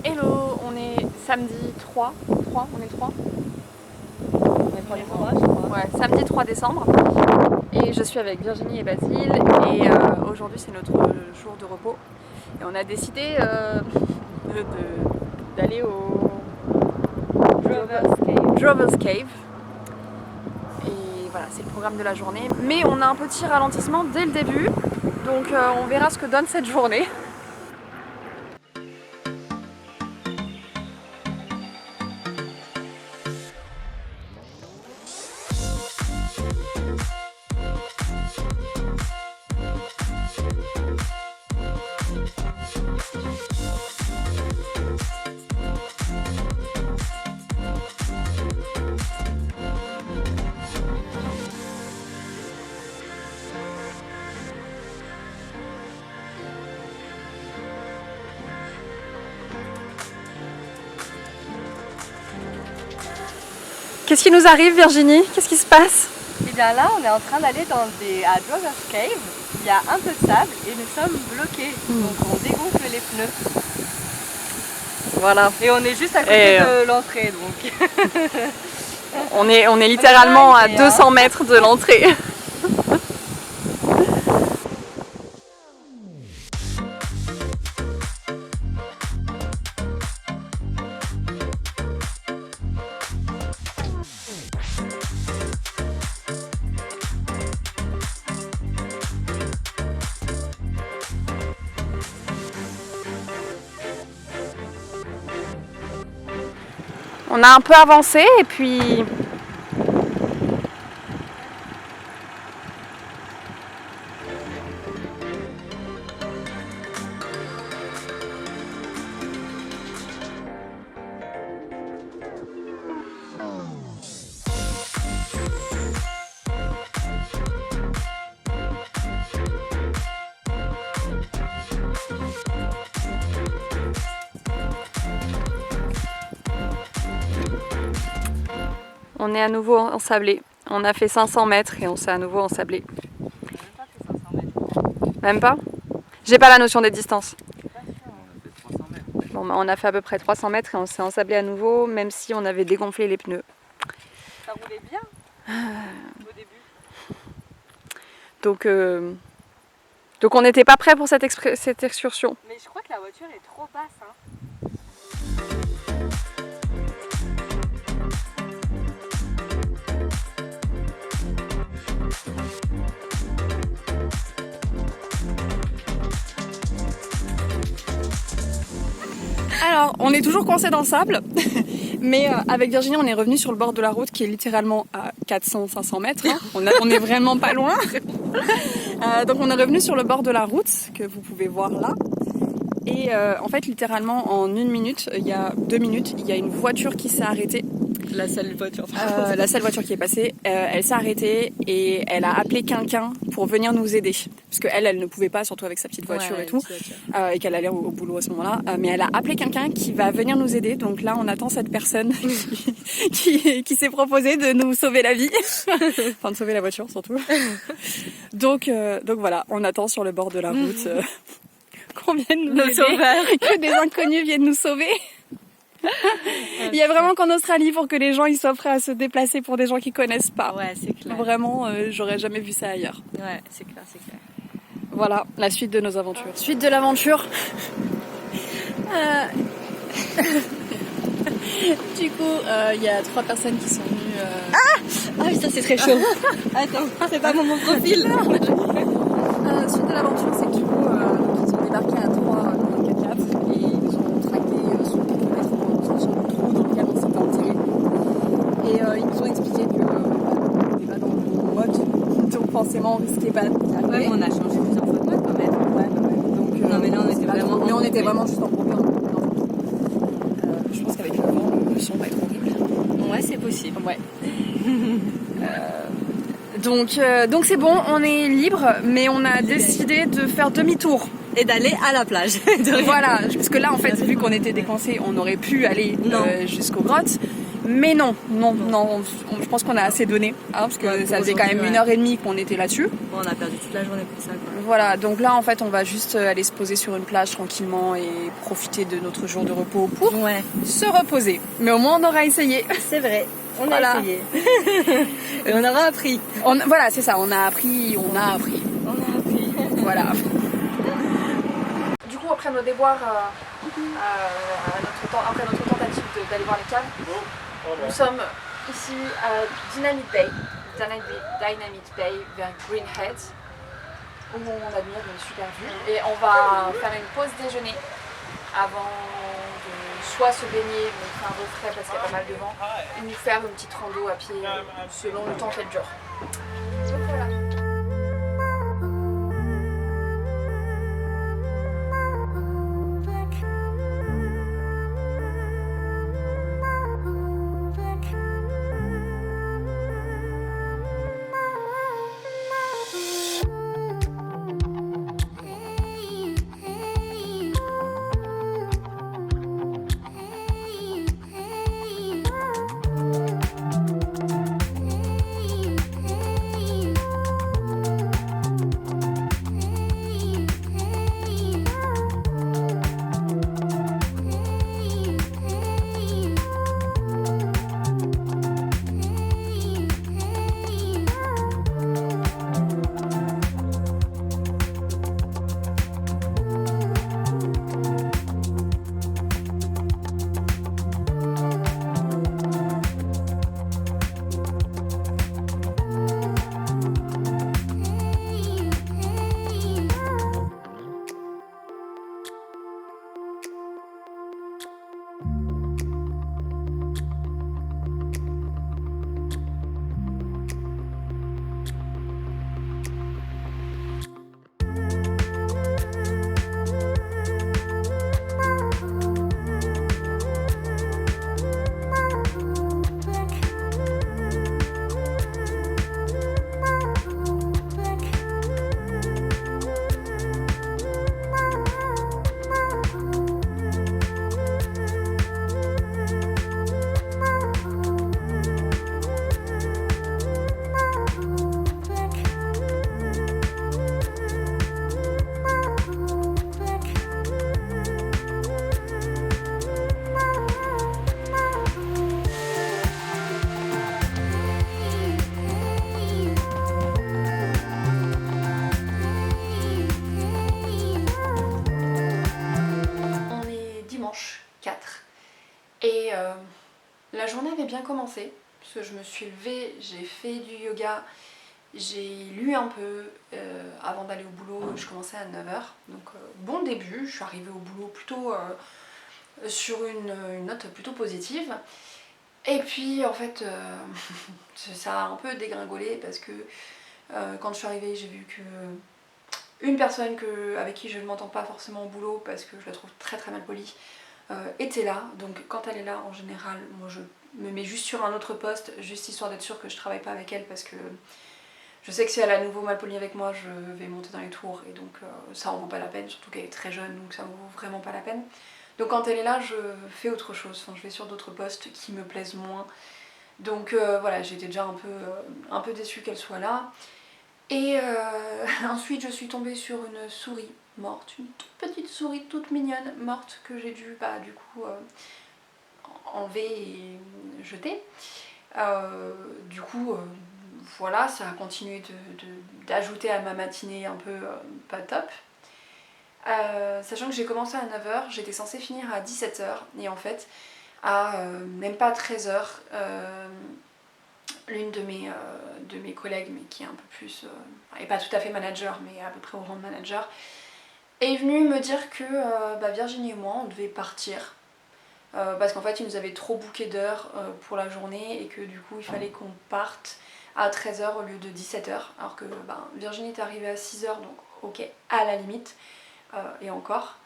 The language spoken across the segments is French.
Hello, on est samedi 3, on est 3 décembre, je crois. Ouais, samedi 3 décembre. Et je suis avec Virginie et Basile. Et aujourd'hui, c'est notre jour de repos. Et on a décidé d'aller au Drover's Cave. Et voilà, c'est le programme de la journée. Mais on a un petit ralentissement dès le début. Donc on verra ce que donne cette journée. Qu'est-ce qui nous arrive, Virginie? Qu'est-ce qui se passe? Et bien là, on est en train d'aller à Drover's Cave. Il y a un peu de sable et nous sommes bloqués. Donc on dégonfle les pneus. Voilà. Et on est juste à côté de l'entrée. Donc. on est littéralement à 200 mètres de l'entrée. On a un peu avancé et puis on est à nouveau ensablé. On a fait 500 mètres et on s'est à nouveau ensablé. Même pas? J'ai pas la notion des distances. Bon, on a fait à peu près 300 mètres et on s'est ensablé à nouveau, même si on avait dégonflé les pneus. Ça roulait bien au début. Donc on n'était pas prêt pour cette excursion. Mais je crois que la voiture est trop basse. Hein. Alors, on est toujours coincé dans le sable, mais avec Virginie, on est revenu sur le bord de la route qui est littéralement à 400-500 mètres. Hein. On est vraiment pas loin. Donc on est revenu sur le bord de la route, que vous pouvez voir là. Et en fait, littéralement, en 2 minutes, il y a une voiture qui s'est arrêtée. La seule voiture. La seule voiture qui est passée, elle s'est arrêtée et elle a appelé quelqu'un pour venir nous aider. Parce qu'elle ne pouvait pas, surtout avec sa petite voiture et tout, et qu'elle allait au boulot à ce moment-là. Mais elle a appelé quelqu'un qui va venir nous aider. Donc là, on attend cette personne qui s'est proposée de nous sauver la vie. Enfin, de sauver la voiture, surtout. Donc voilà, on attend sur le bord de la route qu'on vienne nous aider, que des inconnus viennent nous sauver. Il y a vraiment qu'en Australie pour que les gens ils soient prêts à se déplacer pour des gens qu'ils connaissent pas. Ouais, c'est clair. Vraiment, j'aurais jamais vu ça ailleurs. Ouais, c'est clair, c'est clair. Voilà, la suite de nos aventures. Suite de l'aventure. Du coup, il y a 3 personnes qui sont venues. Ah oui, ça c'est très chaud. Attends, c'est pas mon profil. Suite de l'aventure, c'est que du coup, ils ont débarqué à 3 dans le 4x4 et ils nous ont traqué sur quelques mètres sur le trou dans lequel on s'était enterré. Et ils nous ont expliqué que on n'était pas dans le bon mode, donc forcément on risquait pas d'arriver. Ouais, mais on a changé plusieurs fois de mode quand même. Ouais, donc, non mais là on était vraiment. Mais on était vraiment juste en problème. Je pense qu'avec le vent, le son va être horrible. Ouais, c'est possible. Ouais. Donc c'est bon, on est libre, mais on a décidé de faire demi-tour. Et d'aller à la plage. Voilà, parce que là en fait, vu qu'on était décoincés, on aurait pu aller jusqu'aux grottes. Mais non, je pense qu'on a assez donné, parce que ça faisait quand même 1h30 qu'on était là-dessus. Bon, on a perdu toute la journée pour ça, quoi. Voilà, donc là en fait on va juste aller se poser sur une plage tranquillement et profiter de notre jour de repos pour se reposer. Mais au moins on aura essayé. C'est vrai, on a essayé. Et on aura appris. Voilà, c'est ça, on a appris. Voilà. Du coup, après nos déboires, après notre tentative d'aller voir les caves, nous sommes ici à Dynamite Bay, vers Greenhead, où on admire une super vue. Et on va faire une pause déjeuner avant de soit se baigner, donc faire un peu frais parce qu'il y a pas mal de vent, ou faire une petite rando à pied selon le temps qu'elle dure. Donc voilà. Et la journée avait bien commencé, puisque je me suis levée, j'ai fait du yoga, j'ai lu un peu avant d'aller au boulot. Je commençais à 9h, donc bon début. Je suis arrivée au boulot plutôt sur une note plutôt positive. Et puis en fait ça a un peu dégringolé parce que quand je suis arrivée, j'ai vu que une personne avec qui je ne m'entends pas forcément au boulot parce que je la trouve très très mal polie était là. Donc quand elle est là, en général, moi je me mets juste sur un autre poste, juste histoire d'être sûre que je travaille pas avec elle, parce que je sais que si elle est à nouveau mal polie avec moi, je vais monter dans les tours, et donc ça en vaut pas la peine, surtout qu'elle est très jeune, donc ça en vaut vraiment pas la peine. Donc quand elle est là, je fais autre chose, enfin, je vais sur d'autres postes qui me plaisent moins. Donc voilà, j'étais déjà un peu déçue qu'elle soit là. Et ensuite je suis tombée sur une souris morte, une toute petite souris toute mignonne morte que j'ai dû du coup enlever et jeter. Du coup voilà, ça a continué d'ajouter à ma matinée un peu pas top. Sachant que j'ai commencé à 9h, j'étais censée finir à 17h, et en fait à même pas 13h, l'une de mes collègues, mais qui est un peu plus, et pas tout à fait manager, mais à peu près au rang de manager, est venue me dire que Virginie et moi on devait partir, parce qu'en fait ils nous avaient trop booké d'heures pour la journée, et que du coup il fallait qu'on parte à 13h au lieu de 17h, alors que Virginie est arrivée à 6h, donc ok, à la limite, et encore,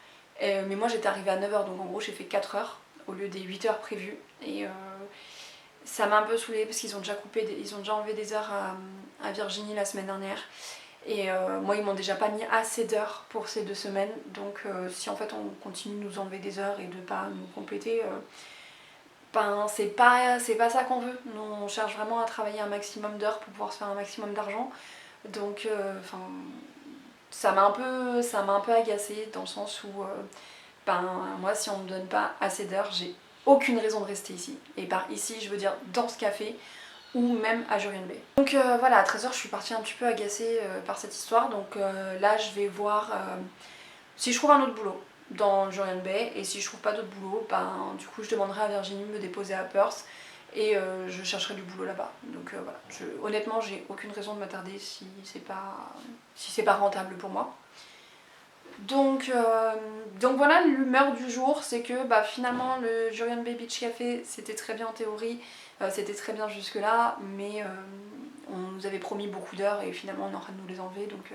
mais moi j'étais arrivée à 9h, donc en gros j'ai fait 4h au lieu des 8h prévues, et ça m'a un peu saoulée parce qu'ils ont déjà enlevé des heures à Virginie la semaine dernière, et moi ils m'ont déjà pas mis assez d'heures pour ces 2 semaines, donc si en fait on continue de nous enlever des heures et de pas nous compléter, ben c'est pas ça qu'on veut. Nous on cherche vraiment à travailler un maximum d'heures pour pouvoir se faire un maximum d'argent. Donc ça m'a un peu agacée dans le sens où ben moi si on me donne pas assez d'heures, j'ai aucune raison de rester ici. Et par ici je veux dire dans ce café ou même à Jurien Bay. Donc voilà, à 13h je suis partie un petit peu agacée par cette histoire. Donc là je vais voir si je trouve un autre boulot dans Jurien Bay, et si je trouve pas d'autre boulot, ben du coup je demanderai à Virginie de me déposer à Perth et je chercherai du boulot là-bas. Donc voilà, honnêtement j'ai aucune raison de m'attarder si c'est pas rentable pour moi. Donc voilà, l'humeur du jour, c'est que bah, finalement le Jurien Bay Beach Café c'était très bien en théorie, c'était très bien jusque là, mais on nous avait promis beaucoup d'heures et finalement on est en train de nous les enlever, donc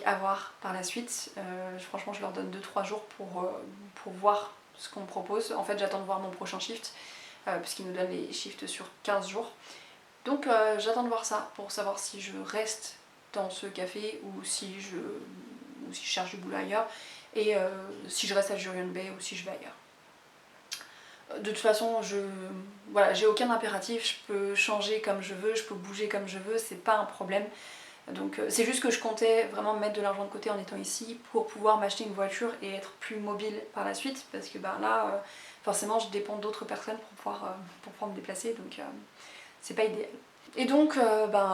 à voir par la suite. Franchement je leur donne 2-3 jours pour voir ce qu'on me propose. En fait j'attends de voir mon prochain shift, puisqu'ils nous donnent les shifts sur 15 jours. Donc j'attends de voir ça pour savoir si je reste dans ce café ou si je cherche du boulot ailleurs, et si je reste à Jurien Bay ou si je vais ailleurs. De toute façon, j'ai aucun impératif, je peux changer comme je veux, je peux bouger comme je veux, c'est pas un problème. Donc c'est juste que je comptais vraiment mettre de l'argent de côté en étant ici pour pouvoir m'acheter une voiture et être plus mobile par la suite, parce que là, forcément, je dépends d'autres personnes pour pouvoir me déplacer, donc c'est pas idéal. Et donc,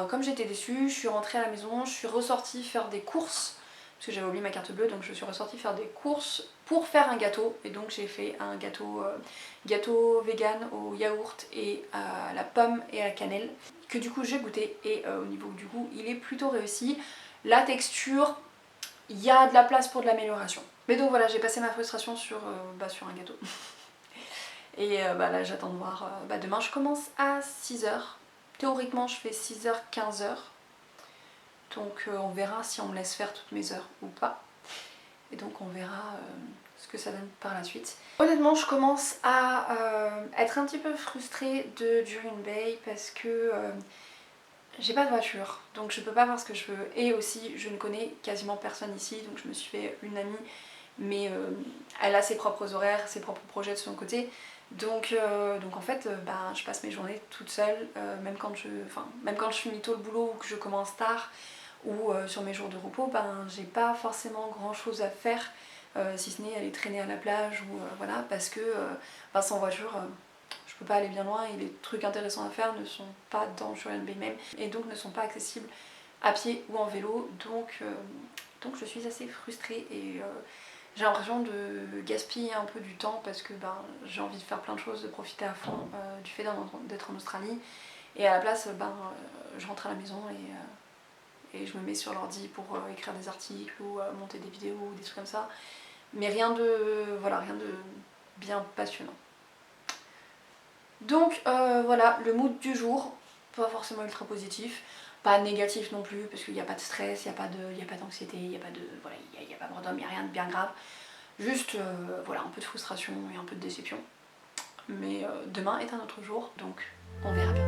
comme j'étais déçue, je suis rentrée à la maison, je suis ressortie faire des courses, parce que j'avais oublié ma carte bleue, donc je suis ressortie faire des courses pour faire un gâteau. Et donc j'ai fait un gâteau vegan au yaourt et à la pomme et à la cannelle, que du coup j'ai goûté, et au niveau du goût il est plutôt réussi. La texture, il y a de la place pour de l'amélioration. Mais donc voilà, j'ai passé ma frustration sur un gâteau. Et là j'attends de voir, demain je commence à 6h. Théoriquement je fais 6h, 15h. Donc on verra si on me laisse faire toutes mes heures ou pas. Et donc on verra ce que ça donne par la suite. Honnêtement je commence à être un petit peu frustrée de Jurien Bay parce que j'ai pas de voiture. Donc je peux pas faire ce que je veux. Et aussi je ne connais quasiment personne ici. Donc je me suis fait une amie. Mais elle a ses propres horaires, ses propres projets de son côté. Donc en fait je passe mes journées toute seule, même quand je finis tôt le boulot ou que je commence tard, ou sur mes jours de repos, j'ai pas forcément grand chose à faire, si ce n'est aller traîner à la plage ou voilà, parce que sans voiture je peux pas aller bien loin et les trucs intéressants à faire ne sont pas dans Jurien Bay même, et donc ne sont pas accessibles à pied ou en vélo, donc je suis assez frustrée et j'ai l'impression de gaspiller un peu du temps parce que j'ai envie de faire plein de choses, de profiter à fond du fait d'être en Australie, et à la place je rentre à la maison et je me mets sur l'ordi pour écrire des articles ou monter des vidéos ou des trucs comme ça, mais rien de bien passionnant. Donc voilà, le mood du jour, pas forcément ultra positif, pas négatif non plus, parce qu'il n'y a pas de stress, il n'y a pas d'anxiété, il n'y a pas de boredom, il n'y a rien de bien grave. Juste un peu de frustration et un peu de déception. Mais demain est un autre jour, donc on verra bien.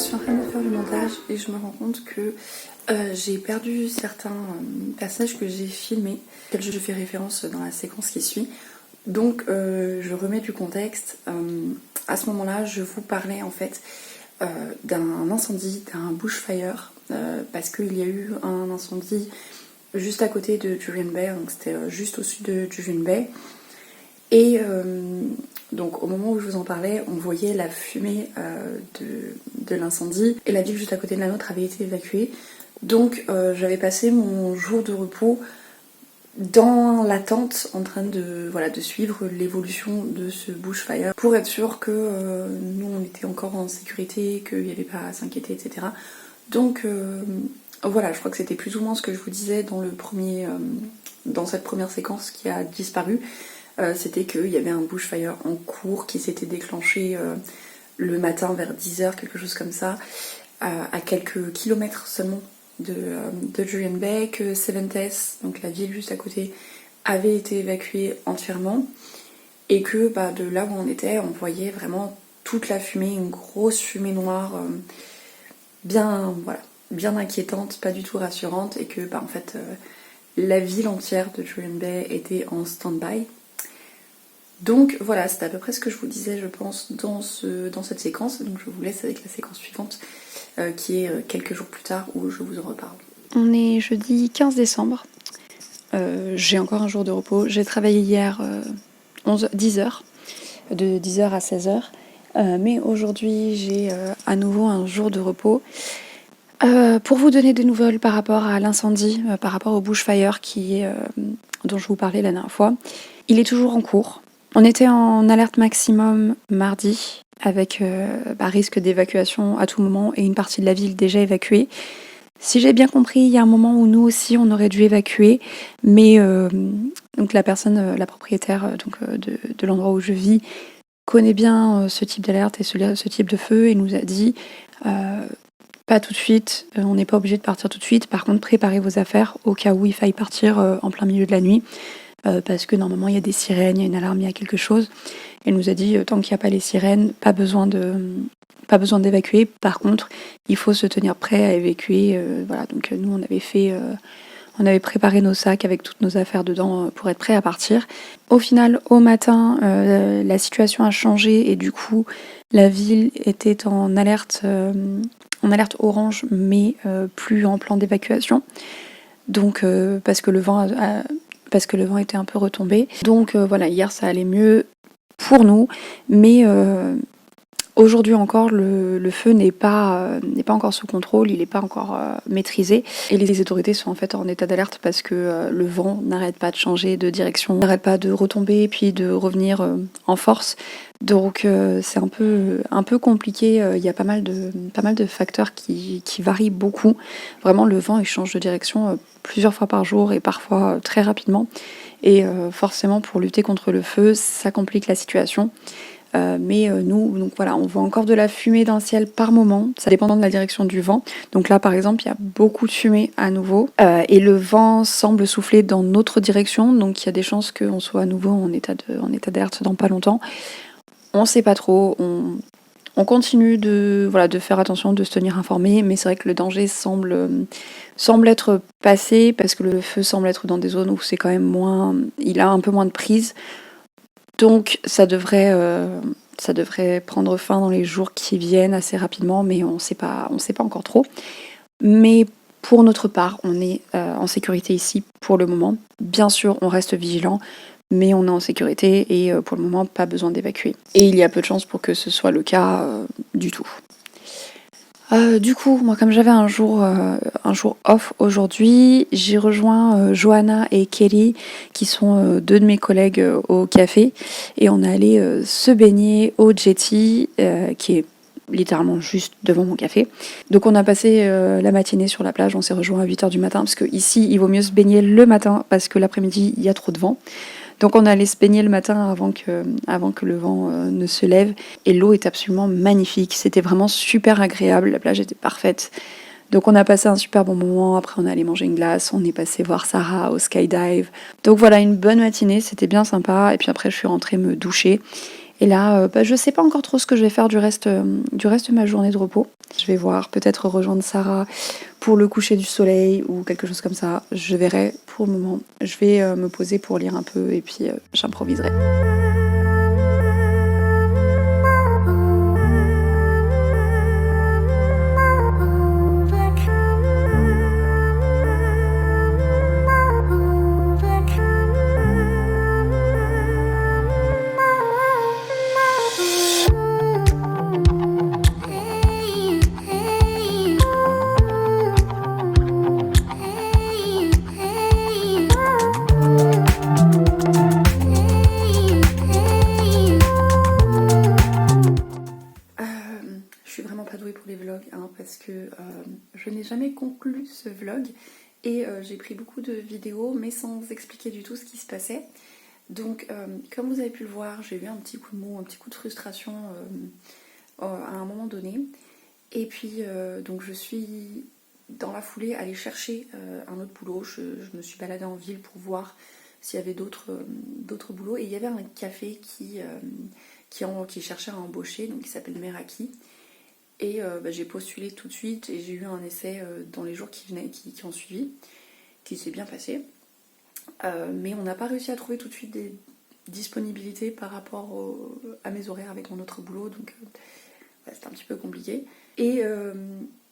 suis en train de faire le montage et je me rends compte que j'ai perdu certains passages que j'ai filmés, auxquels je fais référence dans la séquence qui suit. Donc je remets du contexte. À ce moment-là, je vous parlais en fait d'un incendie, d'un bushfire, parce qu'il y a eu un incendie juste à côté de Durian Bay, donc c'était juste au sud de Durian Bay. Et donc au moment où je vous en parlais, on voyait la fumée de l'incendie et la ville juste à côté de la nôtre avait été évacuée. Donc j'avais passé mon jour de repos dans l'attente en train de suivre l'évolution de ce bushfire pour être sûr que nous on était encore en sécurité, qu'il n'y avait pas à s'inquiéter, etc. Donc voilà, je crois que c'était plus ou moins ce que je vous disais dans cette première séquence qui a disparu. C'était qu'il y avait un bushfire en cours qui s'était déclenché le matin vers 10h, quelque chose comme ça, à quelques kilomètres seulement de Durian Bay, que Seventh, donc la ville juste à côté, avait été évacuée entièrement, et que de là où on était, on voyait vraiment toute la fumée, une grosse fumée noire, bien inquiétante, pas du tout rassurante, et que en fait la ville entière de Durian Bay était en stand-by. Donc voilà, c'est à peu près ce que je vous disais, je pense, dans cette séquence. Donc je vous laisse avec la séquence suivante, qui est quelques jours plus tard, où je vous en reparle. On est jeudi 15 décembre. J'ai encore un jour de repos. J'ai travaillé hier 10 heures, de 10h à 16h. Mais aujourd'hui, j'ai à nouveau un jour de repos. Pour vous donner des nouvelles par rapport à l'incendie, par rapport au bushfire dont je vous parlais la dernière fois, il est toujours en cours. On était en alerte maximum mardi, avec risque d'évacuation à tout moment et une partie de la ville déjà évacuée. Si j'ai bien compris, il y a un moment où nous aussi on aurait dû évacuer, mais donc la propriétaire de l'endroit où je vis, connaît bien ce type d'alerte et ce type de feu et nous a dit pas tout de suite, on n'est pas obligé de partir tout de suite. Par contre, préparez vos affaires au cas où il faille partir en plein milieu de la nuit. Parce que normalement il y a des sirènes, il y a une alarme, il y a quelque chose. Elle nous a dit tant qu'il n'y a pas les sirènes, pas besoin d'évacuer. Par contre, il faut se tenir prêt à évacuer. Donc nous on avait préparé nos sacs avec toutes nos affaires dedans pour être prêts à partir. Au final, au matin, la situation a changé et du coup la ville était en alerte orange, mais plus en plan d'évacuation. Donc parce que le vent était un peu retombé. Donc hier ça allait mieux pour nous, mais aujourd'hui encore le feu n'est pas encore sous contrôle, il n'est pas encore maîtrisé et les autorités sont en fait en état d'alerte parce que le vent n'arrête pas de changer de direction, n'arrête pas de retomber puis de revenir en force. Donc c'est un peu compliqué, il y a pas mal de facteurs qui varient beaucoup. Vraiment le vent il change de direction plusieurs fois par jour et parfois très rapidement. Et forcément pour lutter contre le feu, ça complique la situation. Mais nous, donc voilà, on voit encore de la fumée dans le ciel par moment, ça dépend de la direction du vent. Donc là, par exemple, il y a beaucoup de fumée à nouveau, et le vent semble souffler dans notre direction, donc il y a des chances qu'on soit à nouveau en état d'alerte dans pas longtemps. On sait pas trop, on continue de faire attention, de se tenir informé, mais c'est vrai que le danger semble être passé, parce que le feu semble être dans des zones où c'est quand même il a un peu moins de prise. Donc ça devrait prendre fin dans les jours qui viennent assez rapidement, mais on sait pas encore trop. Mais pour notre part, on est en sécurité ici pour le moment. Bien sûr, on reste vigilant, mais on est en sécurité et pour le moment, pas besoin d'évacuer. Et il y a peu de chances pour que ce soit le cas du tout. Du coup, moi, comme j'avais un jour off aujourd'hui, j'ai rejoint Johanna et Kelly, qui sont deux de mes collègues au café, et on est allé se baigner au jetty, qui est littéralement juste devant mon café. Donc on a passé la matinée sur la plage, on s'est rejoint à 8h du matin, parce que ici, il vaut mieux se baigner le matin, parce que l'après-midi, il y a trop de vent. Donc on est allé se baigner le matin avant que le vent ne se lève. Et l'eau est absolument magnifique. C'était vraiment super agréable. La plage était parfaite. Donc on a passé un super bon moment. Après on est allé manger une glace. On est passé voir Sarah au skydive. Donc voilà, une bonne matinée. C'était bien sympa. Et puis après je suis rentrée me doucher. Et là, je sais pas encore trop ce que je vais faire du reste de ma journée de repos. Je vais voir, peut-être rejoindre Sarah pour le coucher du soleil ou quelque chose comme ça. Je verrai pour le moment. Je vais me poser pour lire un peu et puis j'improviserai. Parce que je n'ai jamais conclu ce vlog et j'ai pris beaucoup de vidéos mais sans expliquer du tout ce qui se passait. Donc comme vous avez pu le voir, j'ai eu un petit coup de mou, un petit coup de frustration à un moment donné. Et puis donc je suis dans la foulée allée chercher un autre boulot. Je me suis baladée en ville pour voir s'il y avait d'autres boulots. Et il y avait un café qui cherchait à embaucher, donc qui s'appelle Meraki. Et j'ai postulé tout de suite et j'ai eu un essai dans les jours qui ont suivi, qui s'est bien passé. Mais on n'a pas réussi à trouver tout de suite des disponibilités par rapport à mes horaires avec mon autre boulot, donc c'était un petit peu compliqué. Et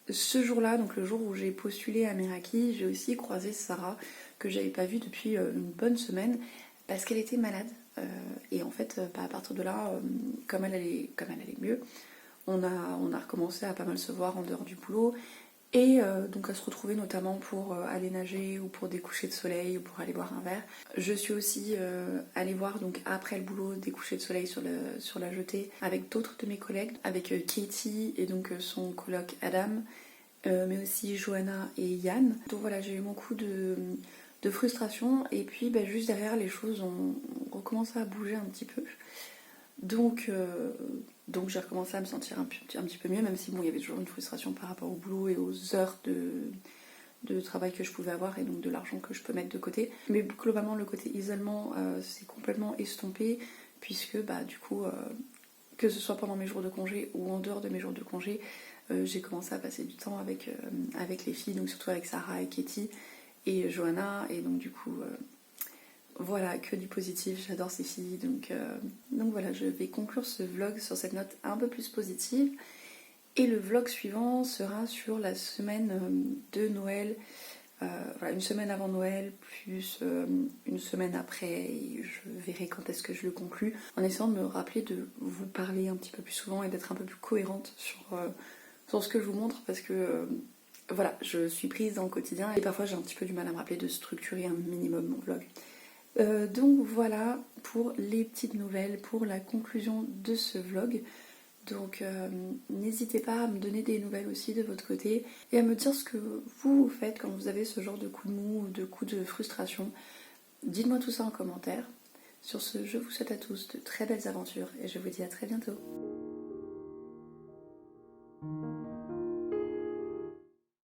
ce jour-là, donc le jour où j'ai postulé à Meraki, j'ai aussi croisé Sarah, que j'avais pas vue depuis une bonne semaine, parce qu'elle était malade. Et en fait, à partir de là, comme elle allait mieux, on a recommencé à pas mal se voir en dehors du boulot et donc à se retrouver notamment pour aller nager ou pour des couchers de soleil ou pour aller boire un verre. Je suis aussi allée voir donc après le boulot des couchers de soleil sur la jetée avec d'autres de mes collègues, avec Katie et donc son coloc Adam, mais aussi Johanna et Yann. Donc voilà, j'ai eu mon coup de frustration et puis juste derrière les choses ont recommencé à bouger un petit peu. Donc j'ai recommencé à me sentir un petit peu mieux, même si il y avait toujours une frustration par rapport au boulot et aux heures de travail que je pouvais avoir et donc de l'argent que je peux mettre de côté. Mais globalement, le côté isolement s'est complètement estompé, puisque du coup, que ce soit pendant mes jours de congé ou en dehors de mes jours de congé, j'ai commencé à passer du temps avec les filles, donc surtout avec Sarah et Katie et Johanna, et donc du coup... Voilà, que du positif, j'adore ces filles, donc voilà, je vais conclure ce vlog sur cette note un peu plus positive. Et le vlog suivant sera sur la semaine de Noël, une semaine avant Noël, plus une semaine après, et je verrai quand est-ce que je le conclue, en essayant de me rappeler de vous parler un petit peu plus souvent et d'être un peu plus cohérente sur ce que je vous montre, parce que... voilà, je suis prise dans le quotidien et parfois j'ai un petit peu du mal à me rappeler de structurer un minimum mon vlog. Donc voilà pour les petites nouvelles, pour la conclusion de ce vlog. Donc n'hésitez pas à me donner des nouvelles aussi de votre côté et à me dire ce que vous faites quand vous avez ce genre de coup de mou ou de coup de frustration. Dites-moi tout ça en commentaire. Sur ce, je vous souhaite à tous de très belles aventures et je vous dis à très bientôt.